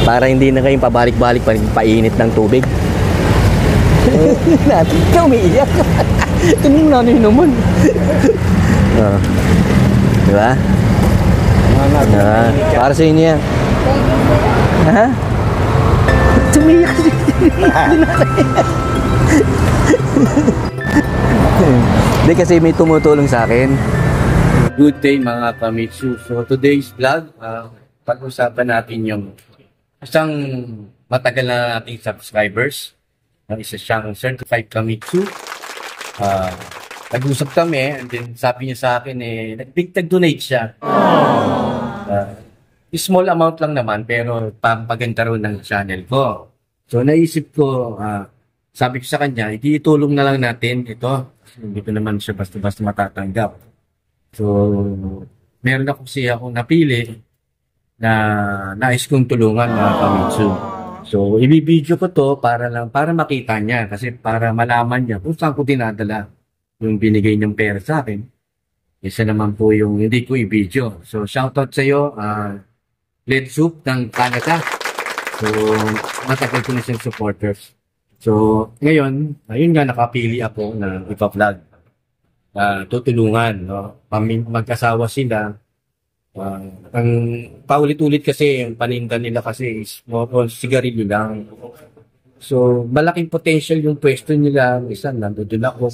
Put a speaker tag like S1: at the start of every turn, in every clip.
S1: Para hindi na kayong pabalik-balik painit ng tubig. Natin ka umiiyak. Kanina nanin naman. Diba? Para sa inyo yan. Ha? Tumiyak siya. Hindi kasi may tumutulong sa akin.
S2: Good day mga kamitsu. So today's vlog, pag-usapan natin yung isang matagal na nating subscribers. Isa siyang certified kamitsu. Nag-usap kami and then sabi niya sa akin nag-donate siya. Small amount lang naman pero pampaganda rin ng channel ko. So naisip ko, sabi ko sa kanya, itulong na lang natin ito. Hindi ko naman siya basta-basta matatanggap. So, meron ako siya akong napili na nais kong tulungan mga kamitsu. So, ibibideo ko to para makita niya kasi para malaman niya kung saan ko dinadala yung binigay niyang pera sa akin. Isa naman po yung hindi ko i-video. So, shoutout sa iyo, Led Soup ng Canada. So, matagal ko na siyang supporters. So, ngayon, ayun nga nakapili ako na ipa-vlog. Tutulungan, no? Mag-asawa sila. Ang paulit-ulit kasi yung paninda nila kasi is more on sigarilyo lang. So, malaking potential yung pwesto nila. Isa, nandun ako.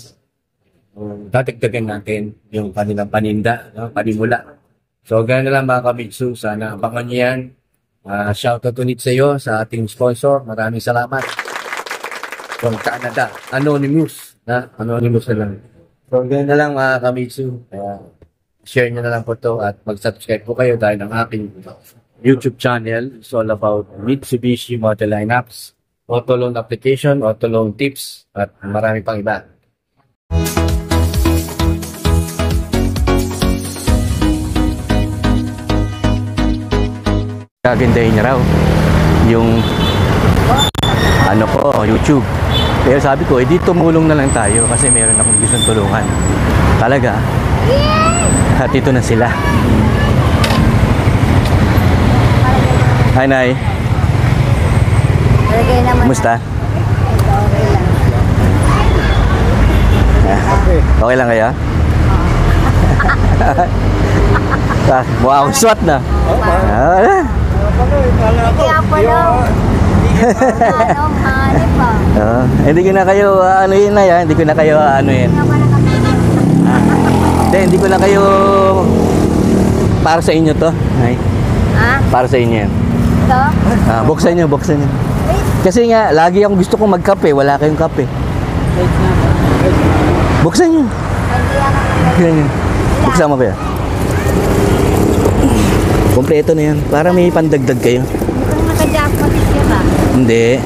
S2: Dadagdagan natin yung kanilang paninda, no? Panimula. So, gano'n na lang mga kamitsu. Sana abangan niyo yan. Shoutout ulit sa iyo, sa ating sponsor. Maraming salamat. From Canada, Anonymous. Anonymous na lang. So, gano'n na lang mga kamitsu. Share nyo na lang po to at mag-subscribe po kayo dahil ang aking YouTube channel is all about Mitsubishi model lineups, auto loan application, auto loan tips, at marami pang iba.
S1: Gagandahin niya raw yung YouTube. Pero sabi ko, edi tumulong na lang tayo kasi meron akong gustong tulungan. Talaga. At ito na sila. Hi, Nay. Kumusta? Okay lang kayo? Wow, swat na.
S3: Kaya pala.
S1: Hindi ko na kayo anuhin na yan. Hindi ko na kayo anuhin. Hindi ko na kayo para sa inyo to. Ay. Para sa inyo yan.
S3: Ito?
S1: Buksan nyo. Kasi nga, lagi akong gusto kong magkape. Wala kayong kape. Buksan nyo. Buksan mo kaya. Kompleto na yan. Para may pandagdag kayo.
S3: Hindi ko naman ka-jackpot siya ba?
S1: Hindi.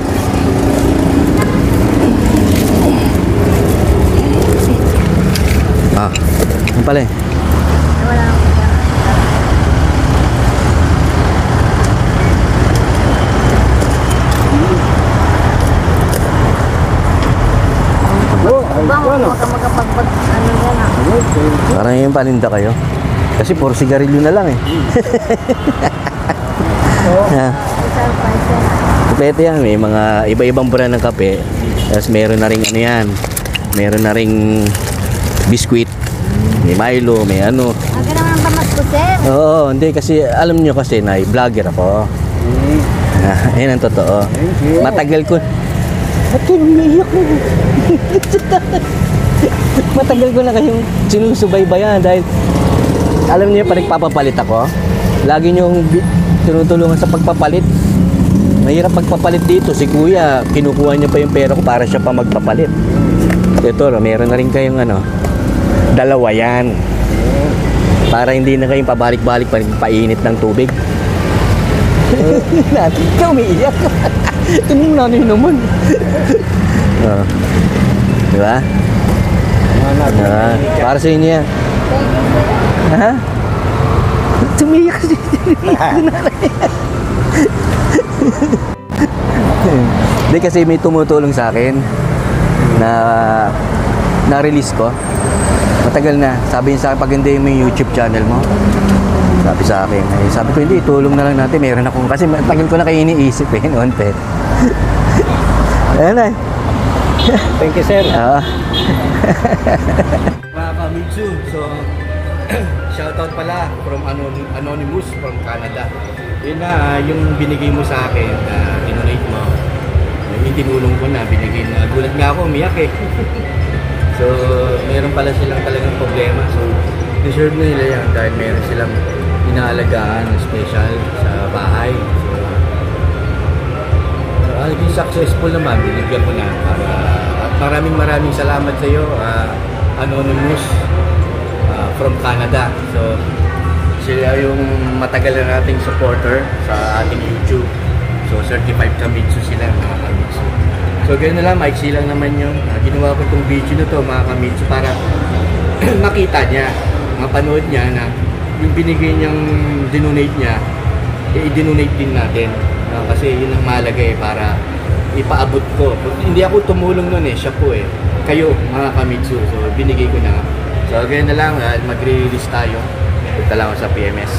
S1: Ano pala eh?
S3: Wala akong
S1: Parang yung paninda kayo. Kasi puro sigarilyo na lang eh. Kompleto yan. May mga iba-ibang brand ng kape. Tapos meron na ring ano yan. Meron na ring biskuit. May Milo, may ano.
S3: Aga naman ang pamas ko, sir.
S1: Oo, hindi kasi alam nyo kasi na vlogger ako. Ayun ang totoo. Matagal ko. Ba't kayo umiiyak mo? Matagal ko na kayong sinusubaybayan dahil alam niyo pa nagpapapalit ako. Lagi niyong tinutulungan sa pagpapalit. Mahirap pagpapalit dito. Si kuya, kinukuha niya pa yung pera ko para siya pa magpapalit. Ito, meron na rin kayong dalawa yan. Para hindi na kayong pabalik-balik painit ng tubig. Natin ka umiiyak. Kanina nanin naman. Diba? Para sa inyo yan. Ha? Tumiyak siya. Hindi kasi may tumutulong sa akin na na-release ko. Matagal na. Sabi niya sa akin, pag hindi mo yung YouTube channel mo. Sabi sa akin, sabi ko hindi, tulong na lang natin. Meron akong, kasi tagal ko na kayo iniisip noon, pe. Ayan na.
S2: Thank you, sir.
S1: Ah.
S2: Mga Kamitsu, so shoutout pala from Anonymous from Canada. Yun na, yung binigay mo sa akin, dinonate mo. Yung tinulong ko na, binigay na. Gulat nga ako, umiyak eh. So, meron pala silang talagang problema. So, deserve na nila yan dahil meron silang inaalagaan na special sa bahay. So, naging successful naman, binigyan ko na. At maraming salamat sa iyo, Anonymous from Canada. So, sila yung matagal na nating supporter sa ating YouTube. So, certified Kamitsu sila, mga Kamitsu. So, ganyan na lang, maiksi lang naman yung ginawa ko itong video na to, mga Kamitsu, para makita niya, mapanood niya na yung binigay niyang dinonate niya, i-donate din natin. Kasi yun ang mahalaga para ipaabot ko. Hindi ako tumulong nun siya po kayo, mga Kamitsu. So, binigay ko na. So, ganyan na lang, mag-release tayo. Punta lang ako sa PMS.